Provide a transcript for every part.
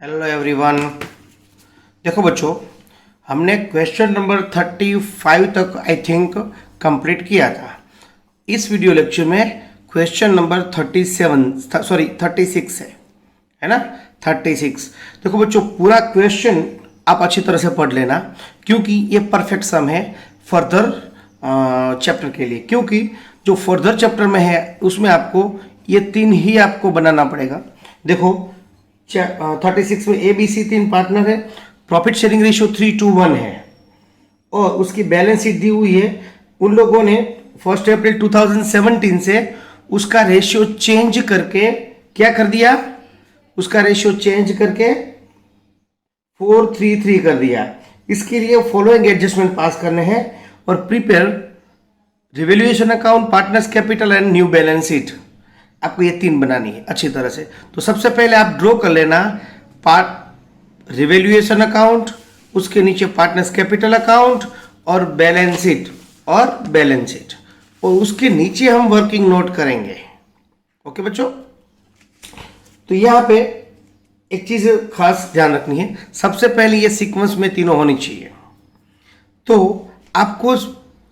Hello everyone. देखो बच्चों, हमने क्वेश्चन नंबर 35 तक आई थिंक कंप्लीट किया था। इस वीडियो लेक्चर में क्वेश्चन नंबर 36 है ना। 36। देखो बच्चों, पूरा क्वेश्चन आप अच्छी तरह से पढ़ लेना, क्योंकि ये परफेक्ट सम है फर्दर चैप्टर के लिए। क्योंकि जो फर्दर चैप्टर में है उसमें आपको ये तीन ही आपको बनाना पड़ेगा। देखो 36 में ए बी सी तीन पार्टनर है, प्रॉफिट शेयरिंग रेशियो 3:1 है और उसकी बैलेंस शीट दी हुई है। उन लोगों ने 1 अप्रैल 2017 से उसका रेशियो चेंज करके क्या कर दिया, उसका रेशियो चेंज करके 4:3:3 कर दिया। इसके लिए फॉलोइंग एडजस्टमेंट पास करने हैं और prepare revaluation account, partners capital and new balance sheet. आपको ये तीन बनानी है अच्छी तरह से। तो सबसे पहले आप ड्रॉ कर लेना पार्ट रिवैल्यूएशन अकाउंट, उसके नीचे पार्टनर्स कैपिटल अकाउंट और बैलेंस शीट और उसके नीचे हम वर्किंग नोट करेंगे। ओके बच्चों, तो यहाँ पे एक चीज खास ध्यान रखनी है। सबसे पहले ये सीक्वेंस में तीनों होनी चाहिए। तो आपको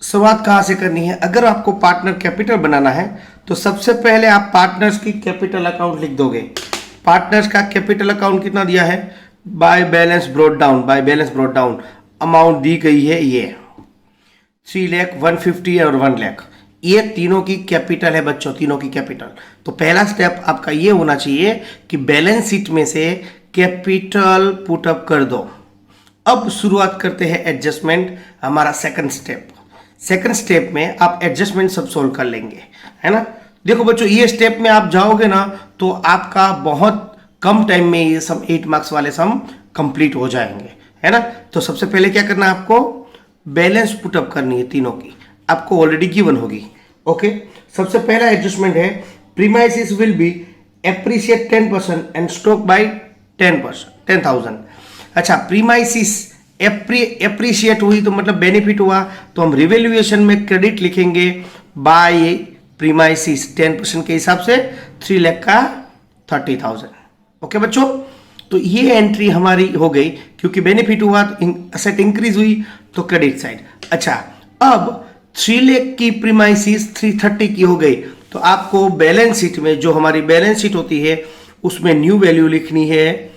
शुरुआत कहाँ से करनी है? अगर आपको पार्टनर कैपिटल बनाना है तो सबसे पहले आप पार्टनर्स की कैपिटल अकाउंट लिख दोगे। पार्टनर्स का कैपिटल अकाउंट कितना दिया है? By balance brought down amount दी गई है ये 3 लाख, 150 और 1 लाख। ये तीनों की कैपिटल है बच्चों, तीनों की कैपिटल। तो पहला स्टेप आपका ये होना चाहिए कि बैलेंस शीट में से कैपिटल पुट अप कर दो। अब शुरुआत करते हैं एडजस्टमेंट, हमारा सेकंड स्टेप में आप एडजस्टमेंट सब सोल्व कर लेंगे, है ना। देखो बच्चों, ये स्टेप में आप जाओगे ना तो आपका बहुत कम टाइम में ये सम 8 मार्क्स वाले सम कंप्लीट हो जाएंगे, है ना। तो सबसे पहले क्या करना है, आपको बैलेंस पुटअप करनी है तीनों की, आपको ऑलरेडी गिवन होगी। ओके, सबसे पहला एडजस्टमेंट है premises will be appreciate 10% and stock by 10,000। अच्छा, प्रीमाइसिस एप्रिशिएट हुई तो मतलब बेनिफिट हुआ, तो हम रिवैल्यूएशन में क्रेडिट लिखेंगे बाय प्रीमाइसिस 10% के हिसाब से 3 लाख का 30,000। ओके बच्चों, तो ये एंट्री हमारी हो गई, क्योंकि बेनिफिट हुआ तो असेट इंक्रीज हुई तो क्रेडिट साइड। अच्छा, अब 3 लाख की प्रीमाइसिस 330 की हो गई, तो आपको बैलेंस शीट में, जो हमारी बैलेंस शीट होती है उसमें न्यू वैल्यू लिखनी है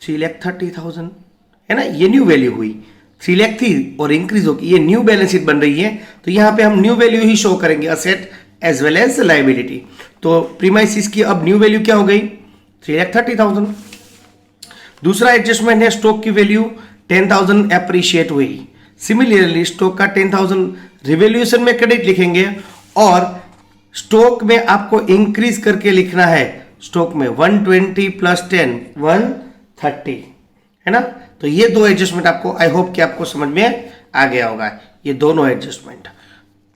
3,30,000, है ना। ये न्यू वैल्यू हुई, 3 लाख थी और इंक्रीज होगी, ये न्यू बैलेंस शीट बन रही है। तो यहाँ पे हम न्यू वैल्यू ही शो करेंगे, asset as well as liability. तो प्रीमाइसिस की अब न्यू वैल्यू क्या हो गई? 3,30,000। दूसरा एडजस्टमेंट है स्टॉक की वैल्यू 10,000 एप्रिशिएट हुई। सिमिलरली स्टॉक का 10,000 रिवैल्यूएशन में क्रेडिट लिखेंगे और स्टॉक में आपको इंक्रीज करके लिखना है। स्टॉक में 120 प्लस 10 130, है ना। तो ये दो एडजस्टमेंट आपको, आई होप कि आपको समझ में आ गया होगा, ये दोनों एडजस्टमेंट।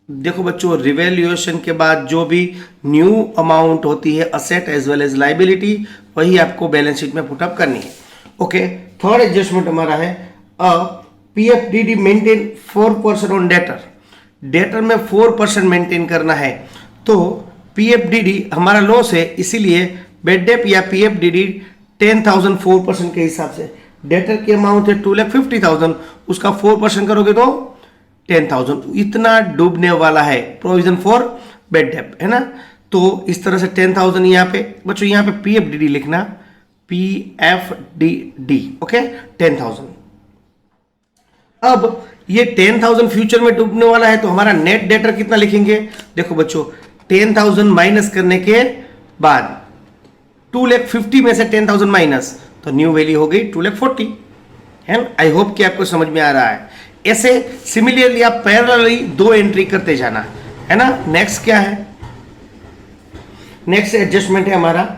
देखो बच्चों, रिवैल्यूएशन के बाद जो भी न्यू अमाउंट होती है asset as well as liability, वही आपको बैलेंस शीट में पुटअप करनी है। ओके, थर्ड एडजस्टमेंट हमारा है पीएफडीडी मेंटेन 4% ऑन डेटर में 4% मेंटेन करना है। तो पीएफडीडी हमारा लॉस है, इसीलिए बेड डेप या पीएफडीडी 10,000 4% के हिसाब से, डेटर की अमाउंट है 2,50,000, उसका 4% करोगे तो 10,000, इतना डूबने वाला है प्रोविजन फॉर बेड डेप, है ना। तो इस तरह से 10,000 यहाँ पे बच्चों, यहाँ पे पीएफडीडी लिखना, पीएफडीडी, ओके 10,000। अब ये 10,000 फ्यूचर में डूबने वाला है, तो हमारा नेट डेटर कितना लिखेंगे? देखो बच्चों, 10,000 माइनस करने के बाद 2,50,000 में से 10,000 माइनस, तो न्यू वैल्यू हो गई 2,40,000, है। आई होप कि आपको समझ में आ रहा है। ऐसे सिमिलरली आप पैरेलली दो एंट्री करते जाना, है ना। नेक्स्ट क्या है? नेक्स्ट एडजस्टमेंट है हमारा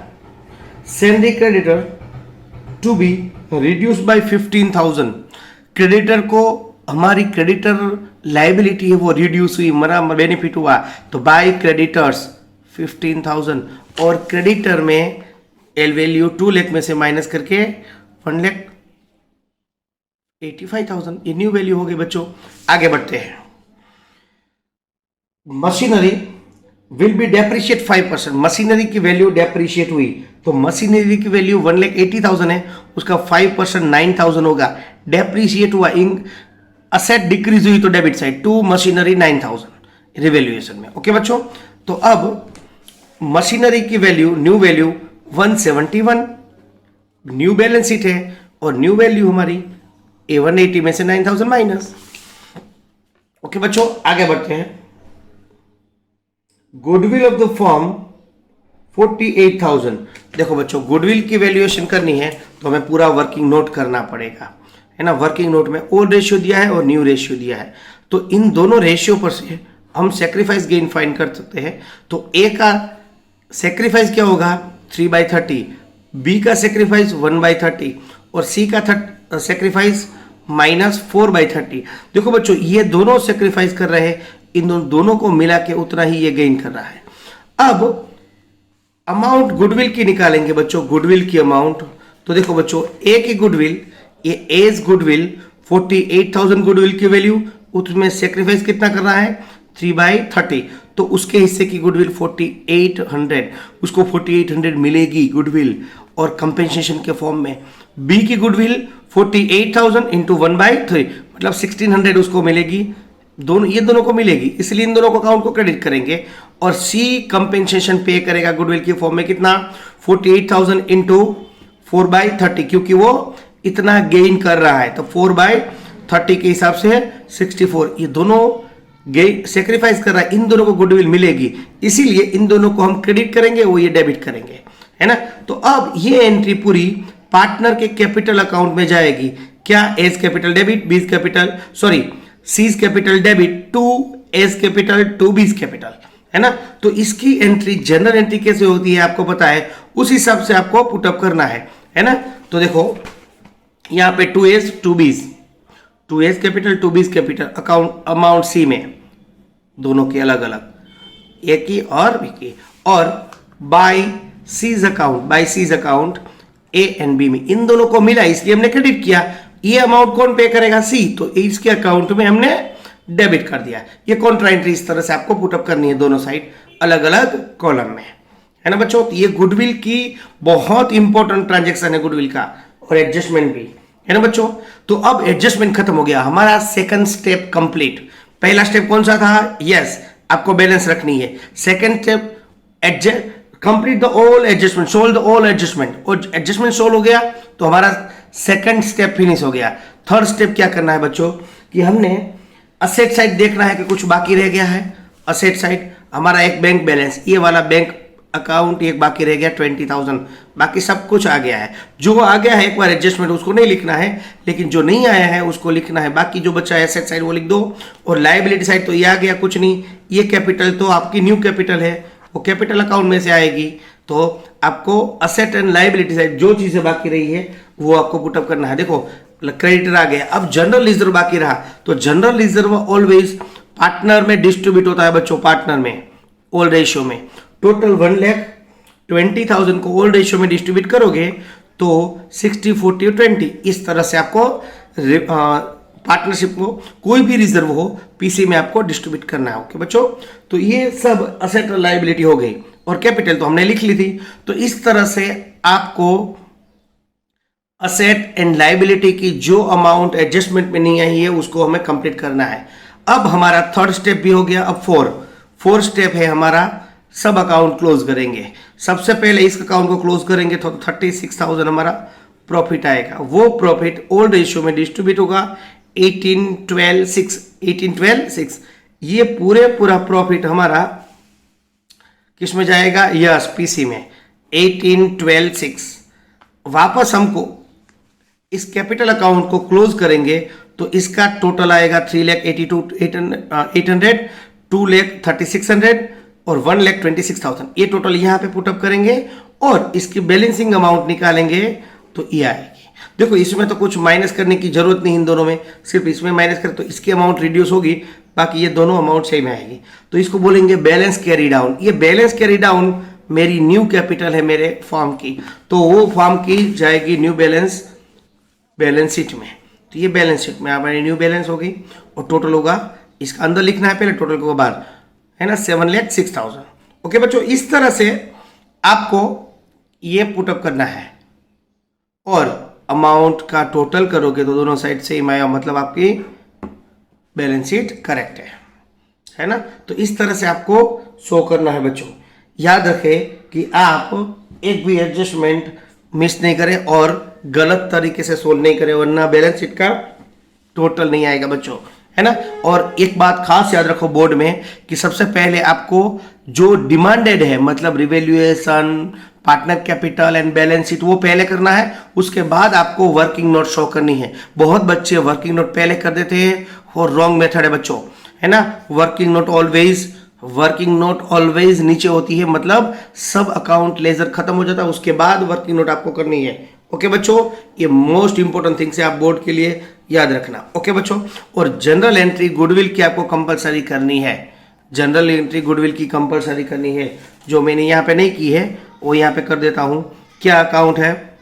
salary creditor to be reduce by 15,000। Creditor को, हमारी क्रेडिटर लाइबिलिटी है वो रिड्यूस हुई, हमारा बेनिफिट हुआ, तो बाय क्रेडिटर्स 15,000 और क्रेडिटर में एल वैल्यू 2 लाख में से माइनस करके 1,85,000, ये न्यू वैल्यू हो गई बच्चों। आगे बढ़ते हैं। Machinery will be depreciate 5%। Machinery की वैल्यू डेप्रिशिएट हुई तो मशीनरी की वैल्यू 1,80,000 है, उसका 5% 9,000 होगा। डेप्रिशिएट हुआ इन असेट डिक्रीज हुई तो debit side to machinery 9,000 revaluation में। ओके बच्चों, तो अब मशीनरी की value new value 171 new balance sheet है और न्यू वैल्यू हमारी A180 में से 9,000 माइनस। ओके बच्चों, आगे बढ़ते हैं। Goodwill of the firm 48,000। देखो बच्चों, गुडविल की वैल्यूएशन करनी है तो हमें पूरा वर्किंग नोट करना पड़ेगा, है ना। वर्किंग नोट में ओल्ड रेशियो दिया है और न्यू रेशियो दिया है, तो इन दोनों रेशियो पर से हम सेक्रीफाइस गेन फाइंड कर सकते हैं। तो ए का सेक्रीफाइस क्या होगा 3/30, बी का सेक्रीफाइस 1/30 और सी का सेक्रीफाइस -4/30। देखो बच्चों, ये दोनों सेक्रीफाइस कर रहे हैं, इन दोनों को मिला के उतना ही ये गेन कर रहा है। अब अमाउंट गुडविल की निकालेंगे बच्चों, गुडविल की अमाउंट। तो देखो बच्चों, ए की गुडविल, ये एज गुडविल 48,000 गुडविल की वैल्यू, उसमें सेक्रीफाइस कितना कर रहा है 3/30, तो उसके हिस्से की गुडविल 4800, उसको 4800 मिलेगी गुडविल और कंपेंसेशन के फॉर्म में। बी की गुडविल 48,000 इंटू 1/3 मतलब 1600 उसको मिलेगी, दोनों ये दोनों को मिलेगी, इसलिए इन दोनों को अकाउंट को क्रेडिट करेंगे। और सी कंपेंसेशन पे करेगा गुडविल की फॉर्म में कितना 48,000 इंटू 4/30, क्योंकि वो इतना गेन कर रहा है, तो 4/30 के हिसाब से 64। ये दोनों सेक्रीफाइस कर रहा है, इन दोनों को गुडविल मिलेगी, इसीलिए इन दोनों को हम क्रेडिट करेंगे, वो ये डेबिट करेंगे, है ना। तो अब ये एंट्री पूरी पार्टनर के कैपिटल अकाउंट में जाएगी। क्या A's capital debit, B's capital sorry C's capital debit to A's capital to B's capital, है ना। तो इसकी एंट्री जनरल एंट्री कैसे होती है आपको पता है, उस हिसाब से आपको पुटअप करना है ना। तो देखो यहां पे 2 एज कैपिटल 2 बीज कैपिटल अकाउंट अमाउंट सी में दोनों के अलग अलग, ए की और बी की, और by C's account A and B में, इन दोनों को मिला इसलिए हमने क्रेडिट किया। ये अमाउंट कौन पे करेगा सी, तो इसके अकाउंट में हमने डेबिट कर दिया। ये कॉन्ट्रा एंट्री इस तरह से आपको पुटअप करनी है, दोनों साइड अलग अलग कॉलम में, है ना बच्चों। तो ये गुडविल की बहुत इंपॉर्टेंट ट्रांजेक्शन है गुडविल का, और एडजस्टमेंट भी, है ना बच्चों। तो अब एडजस्टमेंट खत्म हो गया, हमारा सेकंड स्टेप कंप्लीट। पहला स्टेप कौन सा था, यस आपको बैलेंस रखनी है। Second step adjust complete the all adjustment, solve the all adjustment, और एडजस्टमेंट सोल्व हो गया तो हमारा सेकंड स्टेप फिनिश हो गया। थर्ड स्टेप क्या करना है बच्चों कि हमने असेट साइड देखना है कि कुछ बाकी रह गया है। असेट साइड हमारा एक बैंक बैलेंस, ये वाला बैंक अकाउंट एक बाकी रह गया 20,000, बाकी सब कुछ आ गया है। जो आ गया है एक बार एडजस्टमेंट उसको नहीं लिखना है, लेकिन जो नहीं आया है उसको लिखना है। बाकी जो बचा है एसेट साइड वो लिख दो, और लायबिलिटी साइड तो ये आ गया कुछ नहीं, ये कैपिटल तो आपकी न्यू कैपिटल है, वो कैपिटल अकाउंट में से आएगी। तो आपको असेट एंड लायबिलिटी साइड जो चीजें बाकी रही है वो आपको पुटअप करना है। देखो क्रेडिटर आ गया, अब जनरल रिजर्व बाकी रहा, तो जनरल रिजर्व ऑलवेज पार्टनर में डिस्ट्रीब्यूट होता है बच्चों, पार्टनर में ओल्ड रेशियो में। टोटल 1,20,000 को ओल्ड रेशियो में डिस्ट्रीब्यूट करोगे तो 60, 40 और 20 इस तरह से आपको पार्टनरशिप को कोई भी रिजर्व हो पीसी में आपको डिस्ट्रीब्यूट करना है। ओके बच्चों, तो ये सब असेट और लायबिलिटी हो गई, और कैपिटल तो हमने लिख ली थी। तो इस तरह से आपको असेट एंड लायबिलिटी की जो अमाउंट एडजस्टमेंट में नहीं आई है उसको हमें कंप्लीट करना है। अब हमारा थर्ड स्टेप भी हो गया। अब फोर्थ स्टेप है हमारा सब अकाउंट क्लोज करेंगे। सबसे पहले इस अकाउंट को क्लोज करेंगे तो 36,000 हमारा प्रॉफिट आएगा। वो प्रॉफिट ओल्ड रेशियो में डिस्ट्रीब्यूट होगा 18,12,6। ये पूरा प्रॉफिट हमारा किस में जाएगा, यस पीसी में 18,12,6। वापस हमको इस कैपिटल अकाउंट को क्लोज करेंगे तो इसका टोटल आएगा 3,82,800, 2,36,000 और 1,26,000। ये टोटल यहाँ पे पुटअप करेंगे और इसकी बैलेंसिंग अमाउंट निकालेंगे तो ये आएगी। देखो इसमें तो कुछ माइनस करने की जरूरत नहीं, इन दोनों में सिर्फ इसमें माइनस करें तो इसकी अमाउंट रिड्यूस होगी, बाकी ये दोनों अमाउंट सेम आएगी। तो इसको बोलेंगे बैलेंस कैरी डाउन। ये बैलेंस कैरी डाउन मेरी न्यू कैपिटल है मेरे फॉर्म की, तो वो फॉर्म की जाएगी न्यू बैलेंस शीट में। तो ये बैलेंस शीट में हमारी न्यू बैलेंस होगी और टोटल होगा, इसका अंदर लिखना है पहले टोटल को बाहर, है ना 7,06,000। ओके बच्चों, इस तरह से आपको ये पुटअप करना है और अमाउंट का टोटल करोगे तो दोनों साइड सेम आएगा, मतलब आपकी बैलेंस शीट करेक्ट है ना। तो इस तरह से आपको शो करना है बच्चों। याद रखें कि आप एक भी एडजस्टमेंट मिस नहीं करें और गलत तरीके से सोल्व नहीं करें, वरना बैलेंस शीट का टोटल नहीं आएगा बच्चों, है ना। और एक बात खास याद रखो बोर्ड में कि सबसे पहले आपको जो डिमांडेड है, मतलब revaluation, partner capital and balance sheet, वो पहले करना है। उसके बाद आपको वर्किंग नोट शो करनी है। बहुत बच्चे वर्किंग नोट पहले कर देते हैं और रॉन्ग मेथड है बच्चों, है ना। वर्किंग नोट ऑलवेज नीचे होती है, मतलब सब अकाउंट लेजर खत्म हो जाता है, उसके बाद वर्किंग नोट आपको करनी है। ओके बच्चों, ये मोस्ट इंपॉर्टेंट थिंग्स है, आप बोर्ड के लिए याद रखना। ओके बच्चों, और जनरल एंट्री गुडविल की आपको कंपलसरी करनी है। जनरल एंट्री गुडविल की कंपलसरी करनी है, जो मैंने यहाँ पे नहीं की है वो यहाँ पे कर देता हूँ। क्या अकाउंट है?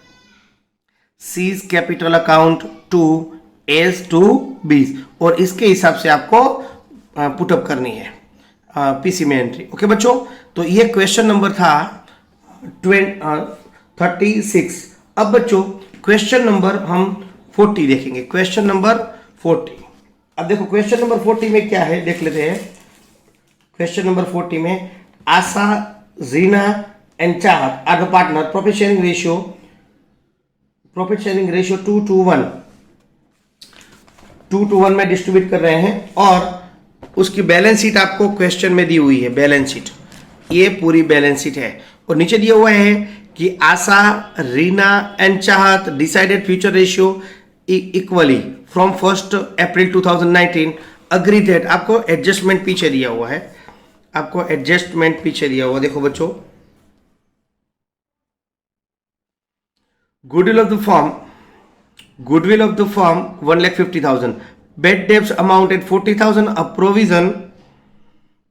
C's capital account to A's to B's, और इसके हिसाब से आपको पुटअप करनी है पीसी में एंट्री। ओके बच्चों, तो ये क्वेश्चन नंबर था 36। अब बच्चों क्वेश्चन नंबर हम 40 देखेंगे। क्वेश्चन नंबर 40, अब देखो क्वेश्चन नंबर 40 में क्या है देख लेते हैं। क्वेश्चन नंबर 40 में Asha, Reena and Chahat are the partner, profit sharing ratio 2:1 में डिस्ट्रीब्यूट कर रहे हैं, और उसकी बैलेंस शीट आपको क्वेश्चन में दी हुई है। बैलेंस शीट, ये पूरी बैलेंस शीट है, और नीचे दिया हुआ है कि आशा, रीना एंड चाहत decided future ratio equally from 1 April 2019, agree that. आपको एडजस्टमेंट पीछे दिया हुआ है, आपको एडजस्टमेंट पीछे दिया हुआ, देखो बच्चों। Goodwill of the firm 1,50,000, bad debts amounted 40,000, a provision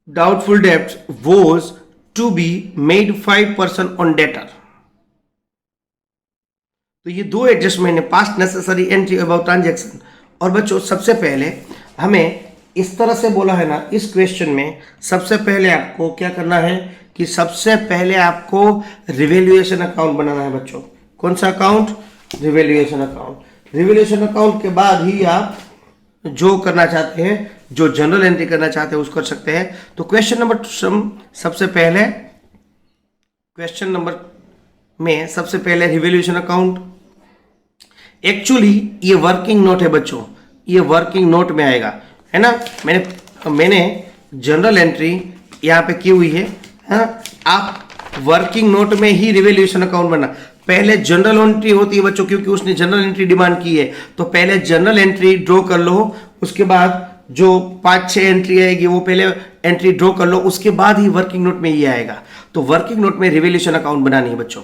doubtful debts was to be made 5% on debtor। तो ये दो एडजस्टमेंट है, past necessary entry about transaction. और बच्चों सबसे पहले हमें इस तरह से बोला है ना, इस क्वेश्चन में सबसे पहले आपको क्या करना है कि सबसे पहले आपको रिवैल्यूएशन अकाउंट बनाना है बच्चों। कौन सा account? Revaluation account. Revaluation account के बाद ही आप जो करना चाहते हैं, जो जनरल एंट्री करना चाहते हैं, उसको कर सकते हैं। तो क्वेश्चन नंबर सबसे पहले क्वेश्चन नंबर में सबसे पहले रिवैल्यूएशन अकाउंट। एक्चुअली ये वर्किंग नोट है बच्चों, ये वर्किंग नोट में आएगा, है ना। मैंने जनरल एंट्री यहाँ पे की हुई है, हाँ। आप वर्किंग नोट में ही रिवैल्यूएशन अकाउंट बनना। पहले जनरल एंट्री होती है बच्चों, क्योंकि उसने जनरल एंट्री डिमांड की है, तो पहले जनरल एंट्री ड्रॉ कर लो, उसके बाद जो 5-6 एंट्री आएगी वो पहले एंट्री ड्रॉ कर लो, उसके बाद ही वर्किंग नोट में ये आएगा। तो वर्किंग नोट में रिवैल्यूएशन अकाउंट बनानी है बच्चों,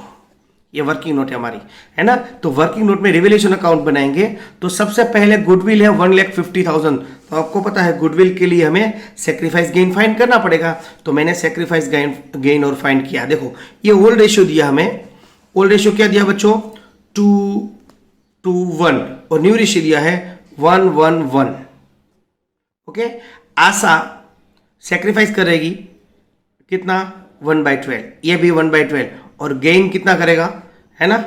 ये वर्किंग नोट है हमारी, है ना। तो वर्किंग नोट में रिवैल्यूएशन अकाउंट बनाएंगे। तो सबसे पहले गुडविल है 1,50,000, तो आपको पता है गुडविल के लिए हमें सेक्रीफाइस गेन फाइंड करना पड़ेगा, तो मैंने सेक्रीफाइस गेन और फाइंड किया। देखो ये ओल्ड रेशियो दिया हमें, ओल्ड रेशियो क्या दिया बच्चों? 2:1, और न्यू रेशियो दिया है 1:1:1। ओके, आशा सेक्रीफाइस करेगी कितना? 1/12, ये भी 1/12, और गेन कितना करेगा, है ना।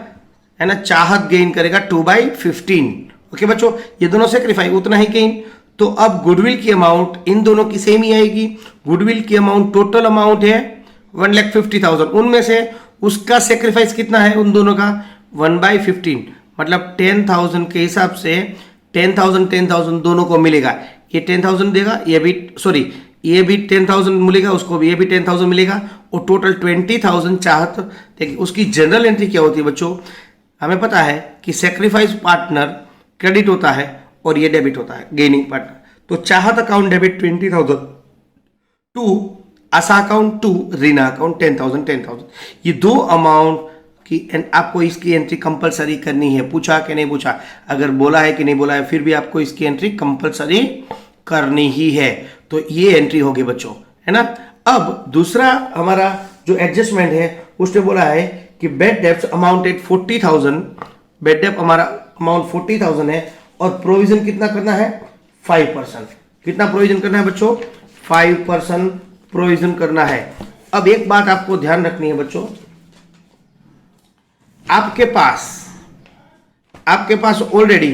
चाहत गेन करेगा 2/15। ओके बच्चों, ये दोनों सेक्रीफाइस, उतना ही गेन। तो अब गुडविल की अमाउंट इन दोनों की सेम ही आएगी। गुडविल की अमाउंट, टोटल अमाउंट है 1,50,000, उनमें से उसका सेक्रीफाइस कितना है उन दोनों का? 1/15, मतलब 10,000 के हिसाब से 10,000 दोनों को मिलेगा। ये 10,000 देगा, ये भी 10,000 मिलेगा, उसको भी ये भी 10,000 मिलेगा, और टोटल 20,000 चाहत। देखिए उसकी जनरल एंट्री क्या होती है बच्चों, हमें पता है कि सेक्रीफाइस पार्टनर क्रेडिट होता है और ये डेबिट होता है, गेनिंग पार्टनर। तो Chahat account debit 20,000 to Asha account, to Reena account 10,000। ये दो अमाउंट की आपको इसकी एंट्री कंपलसरी करनी है। पूछा कि नहीं पूछा, अगर बोला है कि नहीं बोला है, फिर भी आपको इसकी एंट्री कंपलसरी करनी ही है। तो ये एंट्री होगी बच्चों, है ना। अब दूसरा हमारा जो एडजस्टमेंट है, उसने बोला है कि बेड डेब्ट्स अमाउंटेड 40,000, बेड डेब्ट हमारा अमाउंट 40,000 है, और प्रोविजन कितना करना है? 5%। कितना प्रोविजन करना है बच्चों? 5% प्रोविजन करना है। अब एक बात आपको ध्यान रखनी है बच्चों, आपके पास ऑलरेडी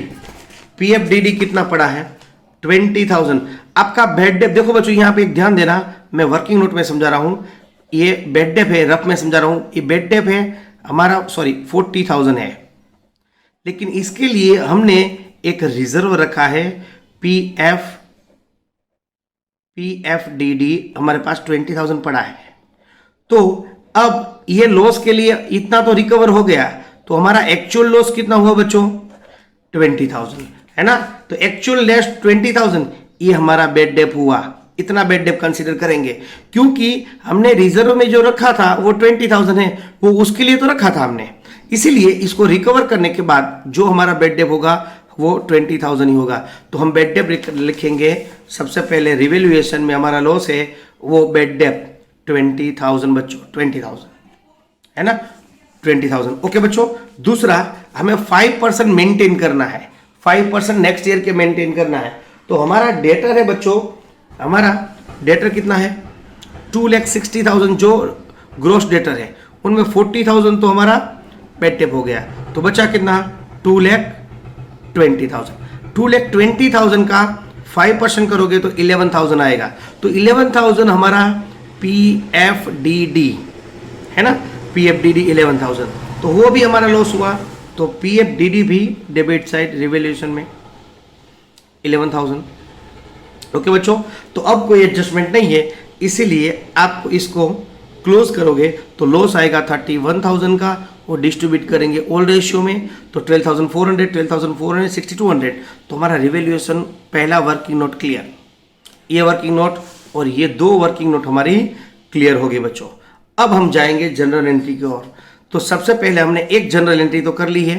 पीएफडीडी कितना पड़ा है 20,000। आपका बेड डेप देखो बच्चों, यहां पे एक ध्यान देना, मैं वर्किंग नोट में समझा रहा हूं, ये बेड डेप है, रफ में समझा रहा हूं, ये बेड डेप है हमारा 40,000 है, लेकिन इसके लिए हमने एक रिजर्व रखा है पीएफडीडी हमारे पास 20,000 पड़ा है। तो अब ये लॉस के लिए इतना तो रिकवर हो गया, तो हमारा एक्चुअल लॉस कितना हुआ बच्चों 20,000 है ना। तो एक्चुअल लेस 20,000 ये हमारा बेड डेप हुआ, इतना बेड डेप कंसीडर करेंगे, क्योंकि हमने रिजर्व में जो रखा था वो 20,000 है, वो उसके लिए तो रखा था हमने, इसीलिए इसको रिकवर करने के बाद जो हमारा बेड डेप होगा वो 20,000 ही होगा। तो हम बेड डेप लिखेंगे, सबसे पहले रिवैल्यूएशन में हमारा लॉस है वो बेड डेप 20,000 बच्चों, 20,000 है ना, 20,000। ओके बच्चों, दूसरा हमें 5% मेंटेन करना है, 5% नेक्स्ट ईयर के मेंटेन करना है। तो हमारा डेटर है बच्चों, हमारा डेटर कितना है 2,60,000 जो ग्रोस डेटर है, उनमें 40,000 तो हमारा बेड डेप हो गया, तो बचा कितना 2,20,000। 2,20,000 का 5% करोगे तो 11,000 आएगा, तो 11,000 हमारा पीएफडीडी है ना, पीएफडीडी 11,000, तो वो भी हमारा लॉस हुआ, तो पीएफडीडी भी डेबिट साइड रिवैल्यूएशन में 11,000। ओके बच्चों, तो अब कोई एडजस्टमेंट नहीं है, इसीलिए आप इसको क्लोज करोगे तो लॉस आएगा 31,000 का, वो डिस्ट्रीब्यूट करेंगे ऑल रेशियो में, तो 12,400, 12,400, 6,200, तो हमारा रिवैल्यूएशन पहला वर्किंग नोट क्लियर, ये वर्किंग नोट और ये दो वर्किंग नोट हमारी क्लियर हो गई बच्चों। अब हम जाएंगे जनरल एंट्री की ओर। तो सबसे पहले हमने एक जनरल एंट्री तो कर ली है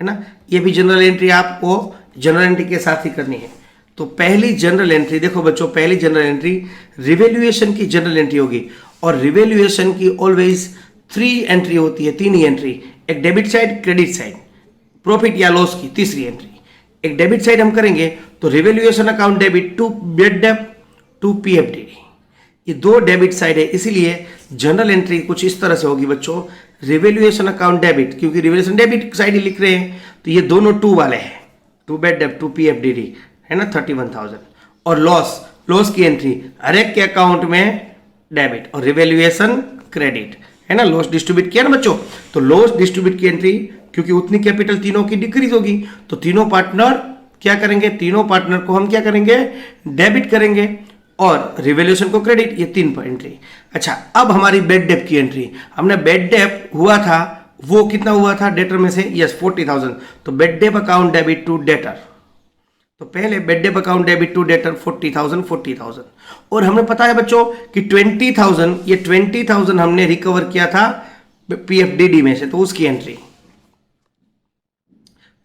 ना, ये भी जनरल एंट्री आपको जनरल एंट्री के साथ ही करनी है। तो पहली जनरल एंट्री देखो बच्चों, पहली जनरल एंट्री रिवैल्यूएशन की जनरल एंट्री होगी, और रिवैल्यूएशन की ऑलवेज 3 एंट्री होती है, 3 ही एंट्री, एक debit side, credit side, profit या लॉस की तीसरी एंट्री। एक डेबिट साइड हम करेंगे तो revaluation account debit to bad debt to PFDD, ये दो डेबिट साइड है, इसीलिए जनरल एंट्री कुछ इस तरह से होगी बच्चों, रिवैल्यूएशन अकाउंट डेबिट, क्योंकि रिवैल्यूएशन डेबिट साइड ही लिख रहे हैं, तो ये दोनों 2 वाले हैं, टू बेड डेप टू पीएफडीडी है ना 31,000, और लॉस की एंट्री हर एक के अकाउंट में डेबिट और रिवैल्यूएशन क्रेडिट है ना, लॉस डिस्ट्रीब्यूट किया ना बच्चों, तो लॉस डिस्ट्रीब्यूट की एंट्री, क्योंकि उतनी कैपिटल तीनों की डिक्रीज होगी, तो तीनों पार्टनर क्या करेंगे, तीनों पार्टनर को हम क्या करेंगे डेबिट करेंगे, और रिवैल्यूएशन को क्रेडिट, ये 3 पर एंट्री। अच्छा, अब हमारी बेड डेप की एंट्री, हमने बेड डेप हुआ था वो कितना हुआ था डेटर में से, यस 40,000, तो bad debt account debit to debtor, तो पहले bad debt account debit to debtor 40,000, और हमें पता है बच्चों कि 20,000, ये 20,000 हमने रिकवर किया था पीएफडीडी में से, तो उसकी entry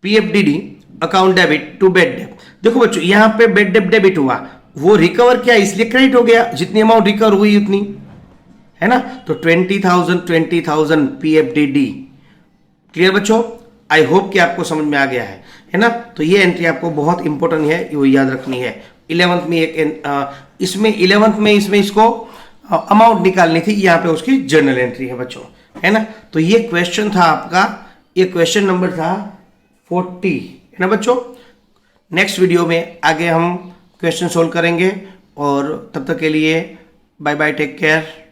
PFDD account debit to bad debt. देखो बच्चों यहां पे बेड डेप डेबिट हुआ, वो रिकवर किया इसलिए क्रेडिट हो गया, जितनी अमाउंट रिकवर हुई उतनी है ना, तो 20,000 पीएफडीडी। क्लियर बच्चों, आई होप कि आपको समझ में आ गया है ना। तो ये एंट्री आपको बहुत इंपॉर्टेंट है, वो याद रखनी है। 11th में इसमें 11th में इसमें इसको अमाउंट निकालनी थी, यहाँ पे उसकी जर्नल एंट्री है बच्चों, है ना। तो ये क्वेश्चन था आपका, ये क्वेश्चन नंबर था 40 है ना बच्चों। नेक्स्ट वीडियो में आगे हम क्वेश्चन सोल्व करेंगे, और तब तक के लिए बाय बाय, टेक केयर।